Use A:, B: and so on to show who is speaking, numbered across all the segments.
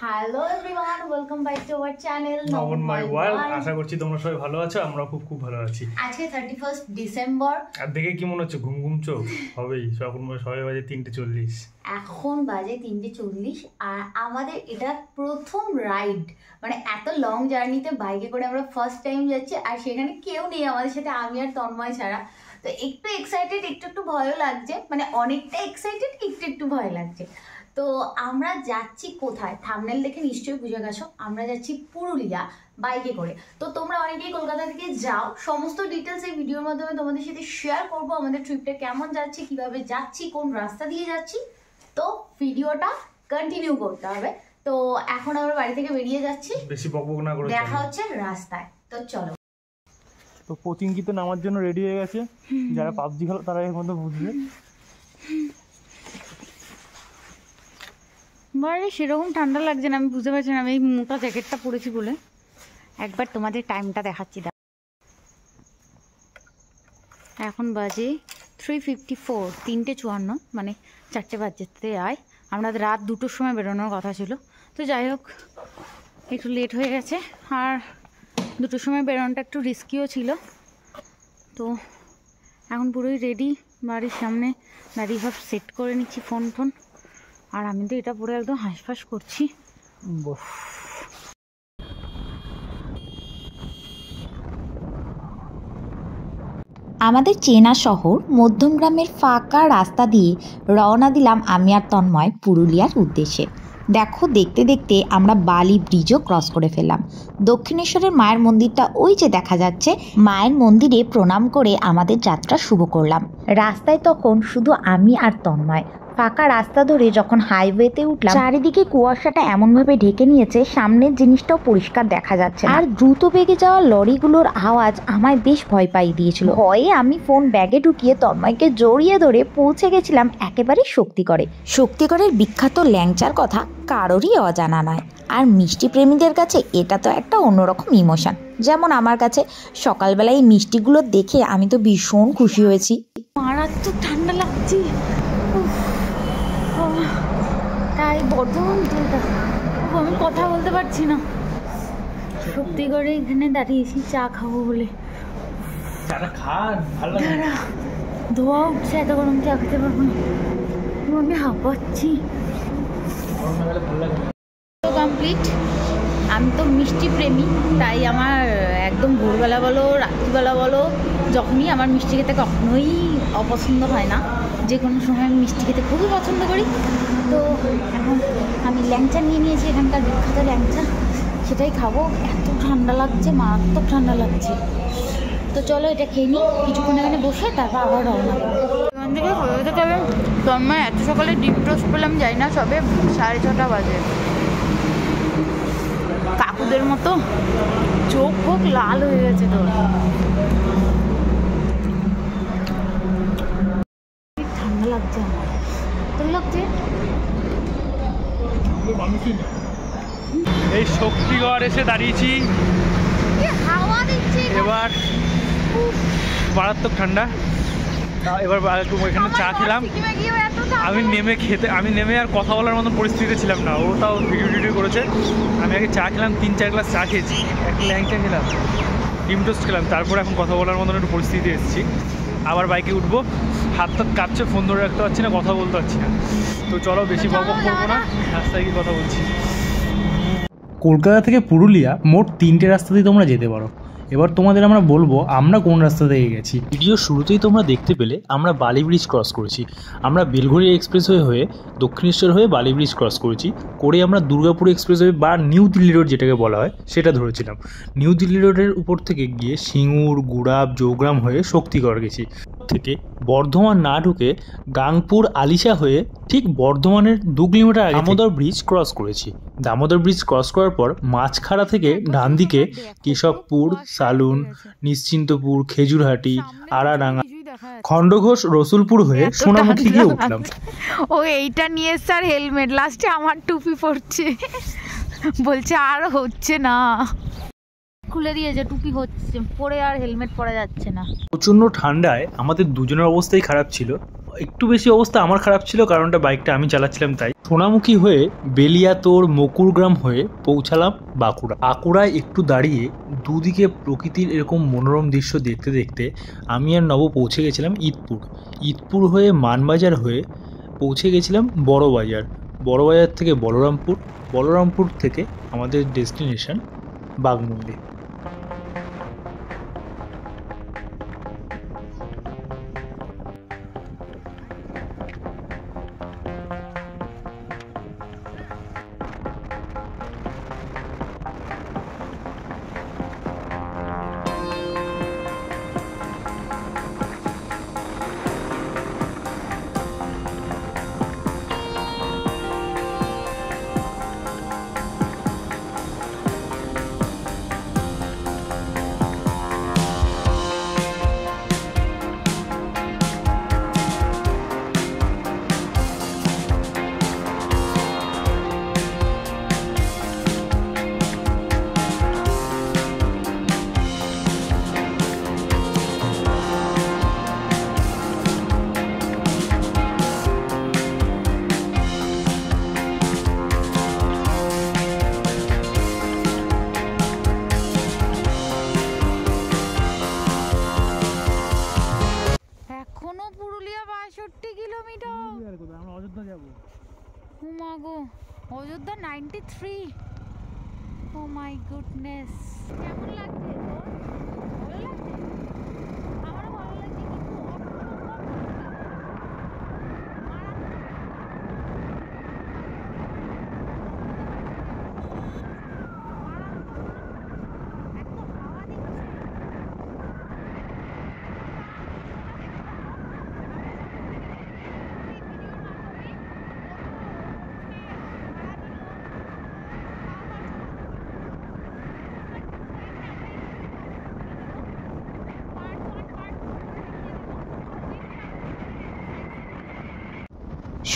A: Hello everyone, welcome back to our channel
B: নবন my world. আশা করছি তোমরা সবাই ভালো আছো, আমরা খুব ভালো আছি।
A: আজকে 31 ডিসেম্বর।
B: আর দেখে কি মনে হচ্ছে ঘুম চোখ হবেই, সবাই বাজে 3:40।
A: এখন বাজে 3:40 আর আমাদের এটা প্রথম রাইড, মানে এত লং জার্নিতে বাইকে করে আমরা ফার্স্ট টাইম যাচ্ছি। আর সেখানে কেউ নেই আমাদের সাথে, আমি আর তন্ময় ছাড়া। তো একটু এক্সাইটেড, একটু ভয়ও লাগছে, মানে অনেকটা এক্সাইটেড, একটু ভয় লাগছে। তো আমরা যাচ্ছি কোথায়, থাম্বনেল দেখে নিশ্চয়ই বুঝে গেছো, আমরা যাচ্ছি পুরুলিয়া বাইকে করে। তো তোমরা অনেকেই কলকাতা থেকে যাও, সমস্ত ডিটেলস এই ভিডিওর মাধ্যমে তোমাদের সাথে শেয়ার করবো। আমাদের ট্রিপটা কেমন যাচ্ছে, কিভাবে যাচ্ছি, কোন রাস্তা দিয়ে যাচ্ছি, তো ভিডিওটা কন্টিনিউ করতে হবে। তো এখন আমরা বাড়ি থেকে বেরিয়ে যাচ্ছি,
B: বেশি বকবক না করে
A: দেখা হচ্ছে রাস্তায়। তো চলো।
B: তো কোচিং তো নামার জন্য রেডি হয়ে গেছে, যারা পাবজি খেলো তারা এর মধ্যে বুঝবে।
A: মানে সেরকম ঠান্ডা লাগছে না, আমি বুঝতে পারছি না, আমি এই মোটা জ্যাকেটটা পরেছি বলে। একবার তোমাদের টাইমটা দেখাচ্ছি। এখন বাজে 3:54, 3:54, মানে 4টে বাজতে আয়। আমরা রাত 2টোর সময় বেরোনোর কথা ছিল, তো যাই হোক একটু লেট হয়ে গেছে। আর 2টোর সময় বেরোনোটা একটু রিস্কিও ছিল। তো এখন পুরোই রেডি, বাড়ির সামনে দাঁড়িয়ে সব সেট করে নিচ্ছি ফোন। আর আমি তো এটা পুরো একদম হাঁসফাঁস করছি।
C: আমাদের চেনা শহর মধ্যমগ্রামের ফাঁকা রাস্তা দিয়ে রওনা দিলাম আমি আর তন্ময় পুরুলিয়ার উদ্দেশ্যে। দেখো দেখতে দেখতে আমরা বালি ব্রিজও ক্রস করে ফেললাম। দক্ষিণেশ্বরের মায়ের মন্দিরটা ওই যে দেখা যাচ্ছে, মায়ের মন্দিরে প্রণাম করে আমাদের যাত্রা শুভ করলাম। রাস্তায় তখন শুধু আমি আর তন্ময়। ফাঁকা রাস্তা ধরে যখন হাইওয়েতে উঠলাম, চারিদিকে কুয়াশাটা এমনভাবে ঢেকে নিয়েছে, সামনের জিনিসটাও পরিষ্কার দেখা যাচ্ছে। আর দ্রুত বেগে যাওয়া লরিগুলোর আওয়াজ আমায় বেশ ভয় পাইয়ে দিয়েছিল। ভয়ে আমি ফোন ব্যাগে ঢুকিয়ে তন্ময়কে জড়িয়ে ধরে পৌঁছে গেছিলাম একেবারে শক্তিগড়ে। শক্তিগড়ের বিখ্যাত ল্যাংচার কথা কারোরই অজানা নয়। আর মিষ্টি প্রেমীদের কাছে এটা তো একটা অন্যরকম ইমোশন। যেমন আমার কাছে সকালবেলায় এই মিষ্টিগুলো দেখে আমি তো ভীষণ খুশি হয়েছি।
A: মারাত্মক ঠান্ডা লাগছে, তাই বর্ধমান আমি কথা বলতে পারছি না। শক্তিগড়ে এখানে দাঁড়িয়েছি চা খাবো বলে। ধোয়া উঠছে, এত গরম চা খেতে পারবো না, আমি হাঁপাচ্ছি। কমপ্লিট। আমি তো মিষ্টি প্রেমী, তাই আমার একদম ভোরবেলা বলো রাত্রিবেলা বলো, যখনই আমার মিষ্টি খেতে কখনোই অপছন্দ হয় না। যে কোনো সময় আমি মিষ্টি খেতে খুবই পছন্দ করি। তো এখন আমি ল্যাংচা নিয়ে নিয়েছি, এখানকার বিখ্যাত ল্যাংচা, সেটাই খাবো। এত ঠান্ডা লাগছে, মারাত্মক ঠান্ডা লাগছে। তো চলো এটা খেয়ে নিই, কিছুক্ষণ এখানে বসে তারপর আবার রওনা দেবো। এখান থেকে হয়ে যেতে হবে। তন্ময় এত সকালে ডিম টোস্ট পেলাম, যাই না, সবে 6:30 বাজে। কাকুদের মতো চোখ ফোক লাল হয়ে গেছে তোর। ঠান্ডা লাগছে আমার, তোর লাগছে?
B: এই শক্তিগড় এসে দাঁড়িয়েছি,
A: হাওয়া দিচ্ছে
B: এবার মারাত্মক ঠান্ডা। এবার ওইখানে চা খেলাম। আমি নেমে আর কথা বলার মতন পরিস্থিতিতে ছিলাম না, ও তাও ভিডিও করেছে। আমি আগে চা খেলাম, 3-4 গ্লাস চা খেয়েছি, একটা ল্যাংচা খেলাম, ডিম টোস্ট খেলাম, তারপরে এখন কথা বলার মতন একটু পরিস্থিতিতে এসেছি। আবার বাইকে উঠবো, হাত কাঁপছে, ফোন ধরে রাখতে পারছি না, কথা বলতে পারছি না। তো চলো বেশি বকবক করবো না, রাস্তায় গিয়ে কথা বলছি। কলকাতা থেকে পুরুলিয়া মোট 3টে রাস্তা দিয়ে তোমরা যেতে পারো। এবার তোমাদের আমরা বলবো আমরা কোন রাস্তা দিয়ে গেছি। ভিডিও শুরুতেই তোমরা দেখতে পেলে আমরা বালি ব্রিজ ক্রস করেছি। আমরা বেলঘড়ি এক্সপ্রেসওয়ে হয়ে দক্ষিণেশ্বর হয়ে বালি ব্রিজ ক্রস করেছি, করে আমরা দুর্গাপুর এক্সপ্রেসওয়ে বা নিউ দিল্লি রোড যেটাকে বলা হয় সেটা ধরেছিলাম। নিউ দিল্লি রোডের উপর থেকে গিয়ে সিঙ্গুর, গুড়াব, জৌগ্রাম হয়ে শক্তিগড় গেছি। থেকে বর্ধমান না ঢুকে গাংপুর, আলিশা হয়ে ঠিক বর্ধমানের 2 কিলোমিটার আগে দামোদর ব্রিজ ক্রস করেছি। দামোদর ব্রিজ ক্রস করার পর মাঝখাড়া থেকে ডান দিকে কেশবপুর, সালুন, নিশ্চিন্তপুর, খেজুরহাটি, আড়াডাঙ্গা, খণ্ডঘোষ, রসুলপুর হয়ে সোনামুখী গিয়ে উঠলাম।
A: ও এইটা নিয়ে স্যার হেলমেট, লাস্টে আমার টুপি পড়ছে, বলছে আর হচ্ছে না, খুলে দিয়েছে, টুপি হচ্ছে পরে আর হেলমেট পরা যাচ্ছে না।
B: প্রচণ্ড ঠান্ডায় আমাদের দুজনের অবস্থাই খারাপ ছিল। একটু বেশি অবস্থা আমার খারাপ ছিল, কারণটা বাইকটা আমি চালাচ্ছিলাম তাই। সোনামুখী হয়ে বেলিয়াতোড় মকুরগ্রাম হয়ে পৌঁছালাম বাঁকুড়া। বাঁকুড়ায় একটু দাঁড়িয়ে দুদিকে প্রকৃতির এরকম মনোরম দৃশ্য দেখতে দেখতে আমি আর নব পৌঁছে গেছিলাম ইদপুর। ইদপুর হয়ে মানবাজার হয়ে পৌঁছে গেছিলাম বড়বাজার। বড়বাজার থেকে বলরামপুর, বলরামপুর থেকে আমাদের ডেস্টিনেশন বাঘমুন্ডি।
A: এখনো পুরুলিয়া 62 কিলোমিটার।
B: আমরা অযোধ্যা যাবো।
A: ও মা গো, অযোধ্যা 93। ও মাই গুডনেস। কেমন লাগছে তোর? ভালো লাগছে? আমারও ভালো লাগছে, কিন্তু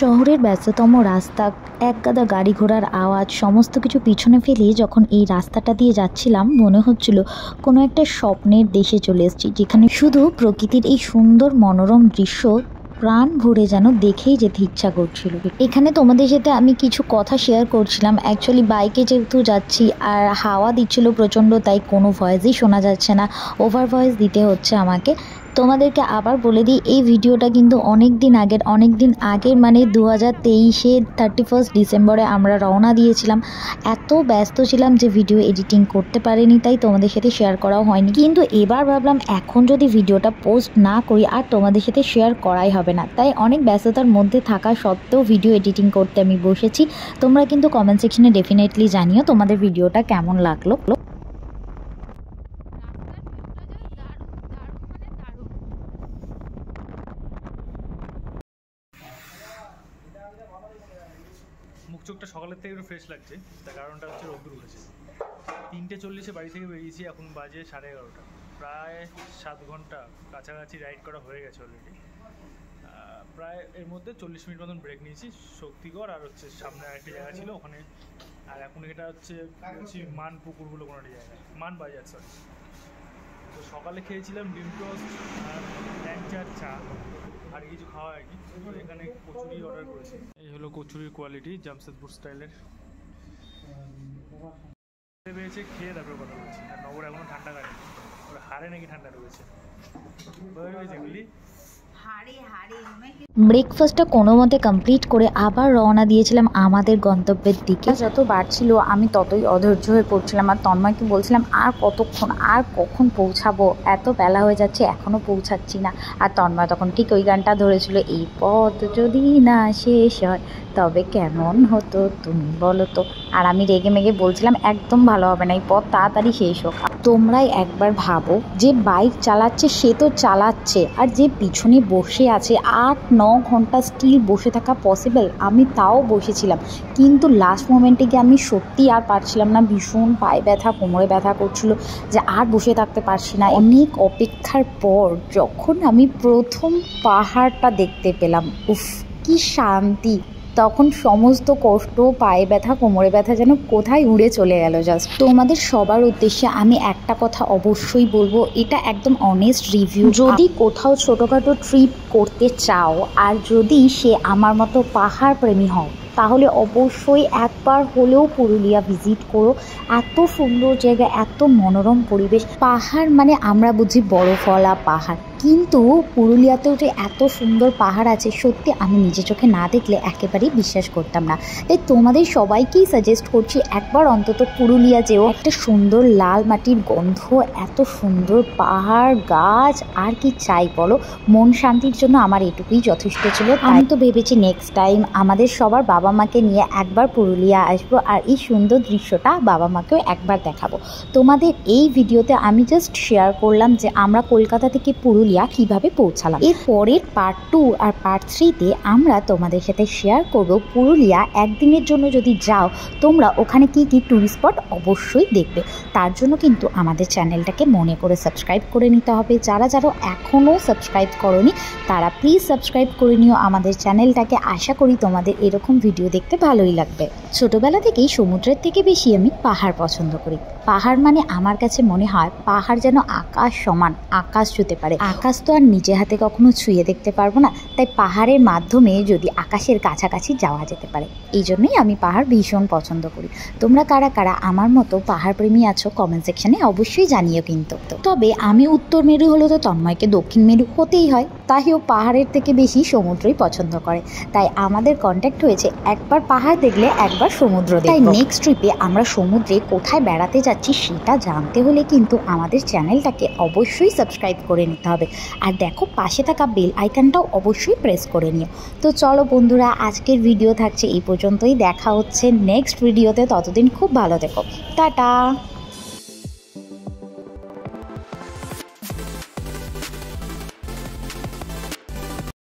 C: শহরের ব্যস্ততম রাস্তা, একগাদা গাড়ি ঘোড়ার আওয়াজ, সমস্ত কিছু পিছনে ফেলে যখন এই রাস্তাটা দিয়ে যাচ্ছিলাম মনে হচ্ছিল কোনো একটা স্বপ্নের দেশে চলে এসেছি, যেখানে শুধু প্রকৃতির এই সুন্দর মনোরম দৃশ্য প্রাণ ভরে যেন দেখেই যেতে ইচ্ছা করছিল। এখানে তোমাদের সাথে আমি কিছু কথা শেয়ার করছিলাম। অ্যাকচুয়ালি বাইকে যেহেতু যাচ্ছি আর হাওয়া দিচ্ছিল প্রচণ্ড, তাই কোনো ভয়েসই শোনা যাচ্ছে না, ওভার ভয়েস দিতে হচ্ছে আমাকে। তোমাদেরকে আবার বলে দিই, এই ভিডিওটা কিন্তু অনেক দিন আগের মানে 2023-এর 31 ডিসেম্বরে আমরা রওনা দিয়েছিলাম। এত ব্যস্ত ছিলাম যে ভিডিও এডিটিং করতে পারিনি, তাই তোমাদের সাথে শেয়ার করাও হয়নি। কিন্তু এবার ভাবলাম এখন যদি ভিডিওটা পোস্ট না করি আর তোমাদের সাথে শেয়ার করাই হবে না, তাই অনেক ব্যস্ততার মধ্যে থাকা সত্ত্বেও ভিডিও এডিটিং করতে আমি বসেছি। তোমরা কিন্তু কমেন্ট সেকশনে ডেফিনেটলি জানিও তোমাদের ভিডিওটা কেমন লাগলো।
B: মুখ চোখটা সকালের থেকে একটু ফ্রেশ লাগছে, তার কারণটা হচ্ছে রোদ্দুর উঠেছে। 3:40-এ বাড়ি থেকে বেরিয়েছি, এখন বাজে 11:30। প্রায় 7 ঘন্টা কাছাকাছি রাইড করা হয়ে গেছে অলরেডি। প্রায় এর মধ্যে 40 মিনিট মতন ব্রেক নিয়েছি শক্তিগড় আর হচ্ছে সামনে আরেকটি জায়গা ছিল ওখানে। আর এখন এটা হচ্ছে মান পুকুরগুলো কোনো একটা জায়গা, মান বাজার সরি। তো সকালে খেয়েছিলাম ডিম টোস্ট আর 1-4 চা, আর কিছু খাওয়া আর কি। তো এখানে কচুরি অর্ডার করেছি। এই হলো কচুরির কোয়ালিটি, জামশেদপুর স্টাইলের। পেয়েছে, খেয়ে তারপরে কথা বলছি। আর নগর এখনো ঠান্ডা কাটে, ওর হাড়ে নাকি ঠান্ডা রয়েছে। এগুলি
C: ব্রেকফাস্টটা কোনো মতে কমপ্লিট করে আবার রওনা দিয়েছিলাম আমাদের গন্তব্যের দিকে। যত বাড়ছিল আমি ততই অধৈর্য হয়ে পড়ছিলাম, আর তন্ময়কে বলছিলাম আর কতক্ষণ, আর কখন পৌঁছাবো, এত বেলা হয়ে যাচ্ছে এখনও পৌঁছাচ্ছি না। আর তন্ময় তখন ঠিক ওই গানটা ধরেছিল, এই পথ যদি না শেষ হয় তবে কেমন হতো তুমি বলো তো। আর আমি রেগে মেগে বলছিলাম একদম ভালো হবে না, এই পথ তাড়াতাড়ি শেষ হোক। তোমরাই একবার ভাবো, যে বাইক চালাচ্ছে সে তো চালাচ্ছে, আর যে পিছনে বসে আছে 8-9 ঘন্টা স্টিল বসে থাকা পসিবল? আমি তাও বসেছিলাম, কিন্তু লাস্ট মোমেন্টে গিয়ে আমি সত্যি আর পারছিলাম না। ভীষণ পায়ে ব্যথা, কোমরে ব্যথা করছিল, যে আর বসে থাকতে পারছি না। অনেক অপেক্ষার পর যখন আমি প্রথম পাহাড়টা দেখতে পেলাম, উফ কি শান্তি! তখন সমস্ত কষ্ট, পায়ে ব্যথা, কোমরে ব্যথা যেন কোথায় উড়ে চলে গেল। জাস্ট তোমাদের সবার উদ্দেশ্যে আমি একটা কথা অবশ্যই বলবো, এটা একদম অনেস্ট রিভিউ। যদি কোথাও ছোটোখাটো ট্রিপ করতে চাও আর যদি সে আমার মতো পাহাড় প্রেমী হও, তাহলে অবশ্যই একবার হলেও পুরুলিয়া ভিজিট করো। এত সুন্দর জায়গা, এত মনোরম পরিবেশ। পাহাড় মানে আমরা বুঝি বরফওয়ালা পাহাড়, কিন্তু পুরুলিয়াতেও যে এত সুন্দর পাহাড় আছে সত্যি আমি নিজে চোখে না দেখলে একেবারেই বিশ্বাস করতাম না। তাই তোমাদের সবাইকেই সাজেস্ট করছি একবার অন্তত পুরুলিয়া যেও। একটা সুন্দর লাল মাটির গন্ধ, এত সুন্দর পাহাড় গাছ, আর কি চাই বলো। মন শান্তির জন্য আমার এটুকুই যথেষ্ট ছিল। আমি তো ভেবেছি নেক্সট টাইম আমাদের সবার বাবা মাকে নিয়ে একবার পুরুলিয়া আসবো আর এই সুন্দর দৃশ্যটা বাবা মাকেও একবার দেখাবো। তোমাদের এই ভিডিওতে আমি জাস্ট শেয়ার করলাম যে আমরা কলকাতা থেকে পুরুলিয়া কিভাবে পৌঁছালাম। এর পরের পার্ট 2 আর পার্ট 3-তে আমরা তোমাদের সাথে শেয়ার করব পুরুলিয়া একদিনের জন্য যদি যাও তোমরা ওখানে কি কি টুরিস্ট স্পট অবশ্যই দেখবে। তার জন্য কিন্তু আমাদের চ্যানেলটাকে মনে করে সাবস্ক্রাইব করে নিতে হবে। যারা যারা এখনও সাবস্ক্রাইব করোনি তারা প্লিজ সাবস্ক্রাইব করে নিও আমাদের চ্যানেলটাকে। আশা করি তোমাদের এরকম ভিডিও দেখতে ভালোই লাগবে। ছোটবেলা থেকেই সমুদ্রের থেকে বেশি আমি পাহাড় পছন্দ করি। পাহাড় মানে আমার কাছে মনে হয় পাহাড় যেন আকাশ সমান, আকাশ ছুঁতে পারে। আকাশ তো আর নিজে হাতে কখনো ছুঁয়ে দেখতে পারবো না, তাই পাহাড়ের মাধ্যমে যদি আকাশের কাছাকাছি যাওয়া যেতে পারে, এই জন্যই আমি পাহাড় ভীষণ পছন্দ করি। তোমরা কারা কারা আমার মতো পাহাড় প্রেমী আছো কমেন্ট সেকশনে অবশ্যই জানিও। কিন্তু তবে আমি উত্তর মেরু হলে তো তন্ময়কে দক্ষিণ মেরু হতেই হয়, তাইও পাহাড়ের থেকে বেশি সমুদ্রই পছন্দ করে। তাই আমাদের কন্ট্যাক্ট হয়েছে একবার পাহাড় দেখলে একবার সমুদ্র দেখব। তাই নেক্সট ট্রিপে আমরা সমুদ্রে কোথায় বেড়াতে যাচ্ছি সেটা জানতে হলে কিন্তু আমাদের চ্যানেলটাকে অবশ্যই সাবস্ক্রাইব করে নিতে হবে। আর দেখো পাশে থাকা বেল আইকনটাও অবশ্যই প্রেস করে নিও। তো চলো বন্ধুরা, আজকের ভিডিও থাকছে এই পর্যন্তই। দেখা হচ্ছে নেক্সট ভিডিওতে, ততদিন খুব ভালো থেকো, টাটা।